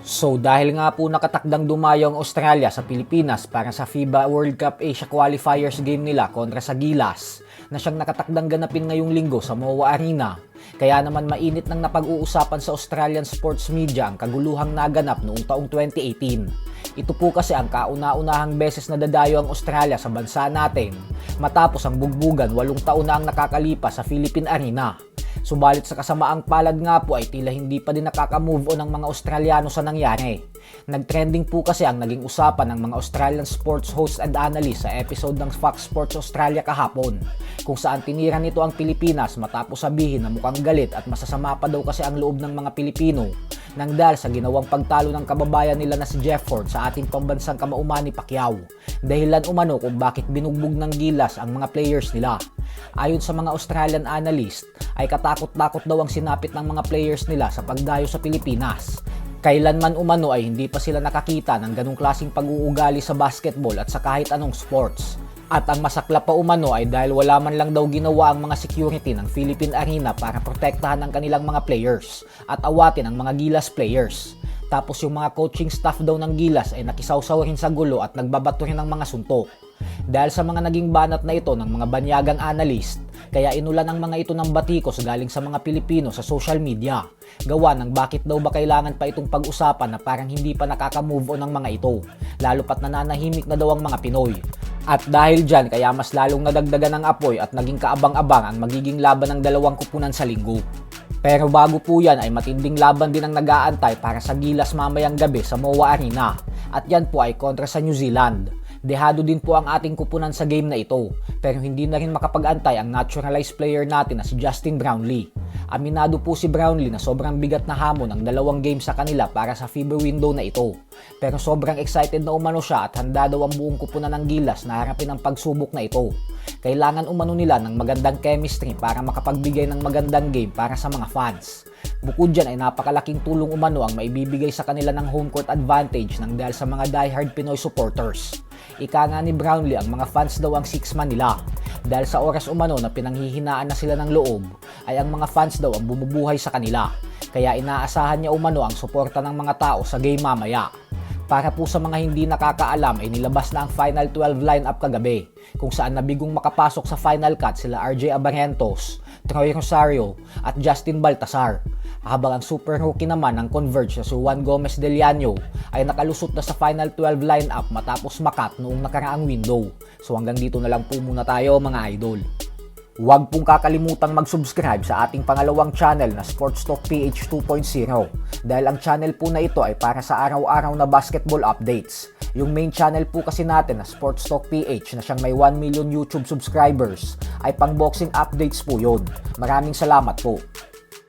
Dahil nga po nakatakdang dumayo ang Australia sa Pilipinas para sa FIBA World Cup Asia Qualifiers game nila kontra sa Gilas na siyang nakatakdang ganapin ngayong linggo sa MOA Arena. Kaya naman mainit nang napag-uusapan sa Australian sports media ang kaguluhang naganap noong taong 2018. Ito po kasi ang kauna-unahang beses na dadayo ang Australia sa bansa natin matapos ang bugbugan 8 taon na ang nakakalipas sa Philippine Arena. Subalit sa kasamaang palad nga po ay tila hindi pa din nakaka-move on ang mga Australiano sa nangyari. Nag-trending po kasi ang naging usapan ng mga Australian sports hosts and analysts sa episode ng Fox Sports Australia kahapon, kung saan tinira nito ang Pilipinas matapos sabihin na mukhang galit at masasama pa daw kasi ang loob ng mga Pilipino nang dahil sa ginawang pagtalo ng kababayan nila na si Jeff Ford sa ating pambansang kamauman ni Pacquiao. Dahilan umano kung bakit binugbog ng Gilas ang mga players nila. Ayon sa mga Australian analyst, ay katakot-takot daw ang sinapit ng mga players nila sa pagdayo sa Pilipinas. Kailanman umano ay hindi pa sila nakakita ng ganong klaseng pag-uugali sa basketball at sa kahit anong sports. At ang masakla pa umano ay dahil wala man lang daw ginawa ang mga security ng Philippine Arena para protektahan ang kanilang mga players at awatin ang mga Gilas players. Tapos yung mga coaching staff daw ng Gilas ay nakisawsaw rin sa gulo at nagbabato rin ng mga suntok. Dahil sa mga naging banat na ito ng mga banyagang analyst, kaya inulan ang mga ito ng batikos galing sa mga Pilipino sa social media. Gawa ng bakit daw ba kailangan pa itong pag-usapan na parang hindi pa nakaka-move on ang mga ito, lalo pat nananahimik na daw ang mga Pinoy. At dahil dyan, kaya mas lalong nadagdagan ng apoy at naging kaabang-abang ang magiging laban ng dalawang kupunan sa linggo. Pero bago po yan ay matinding laban din ang nag-aantay para sa Gilas mamayang gabi sa MOA Arena. At yan po ay kontra sa New Zealand. Dehado din po ang ating kupunan sa game na ito, pero hindi na rin makapag-antay ang naturalized player natin na si Justin Brownlee. Aminado po si Brownlee na sobrang bigat na hamon ang 2 games sa kanila para sa FIBA window na ito. Pero sobrang excited na umano siya at handa daw ang buong kupunan ng Gilas na harapin ang pagsubok na ito. Kailangan umano nila ng magandang chemistry para makapagbigay ng magandang game para sa mga fans. Bukod dyan ay napakalaking tulong umano ang maibibigay sa kanila ng home court advantage ng dahil sa mga diehard Pinoy supporters. Ika nga ni Brownlee ang mga fans daw ang 6-man nila. Dahil sa oras umano na pinanghihinaan na sila ng loob, ay ang mga fans daw ang bumubuhay sa kanila. Kaya inaasahan niya umano ang suporta ng mga tao sa game mamaya. Para po sa mga hindi nakakaalam ay nilabas na ang Final 12 lineup kagabi, kung saan nabigong makapasok sa final cut sila RJ Abarrientos, Troy Rosario at Justin Baltasar. Habang ang super rookie naman ng Converge na si Juan Gomez Del Llano ay nakalusot na sa Final 12 lineup matapos makat noong nakaraang window. So hanggang dito na lang po muna tayo mga idol. Huwag pong kakalimutang mag-subscribe sa ating pangalawang channel na Sports Talk PH 2.0 dahil ang channel po na ito ay para sa araw-araw na basketball updates. Yung main channel po kasi natin na Sports Talk PH na siyang may 1 million YouTube subscribers ay pang boxing updates po yun. Maraming salamat po.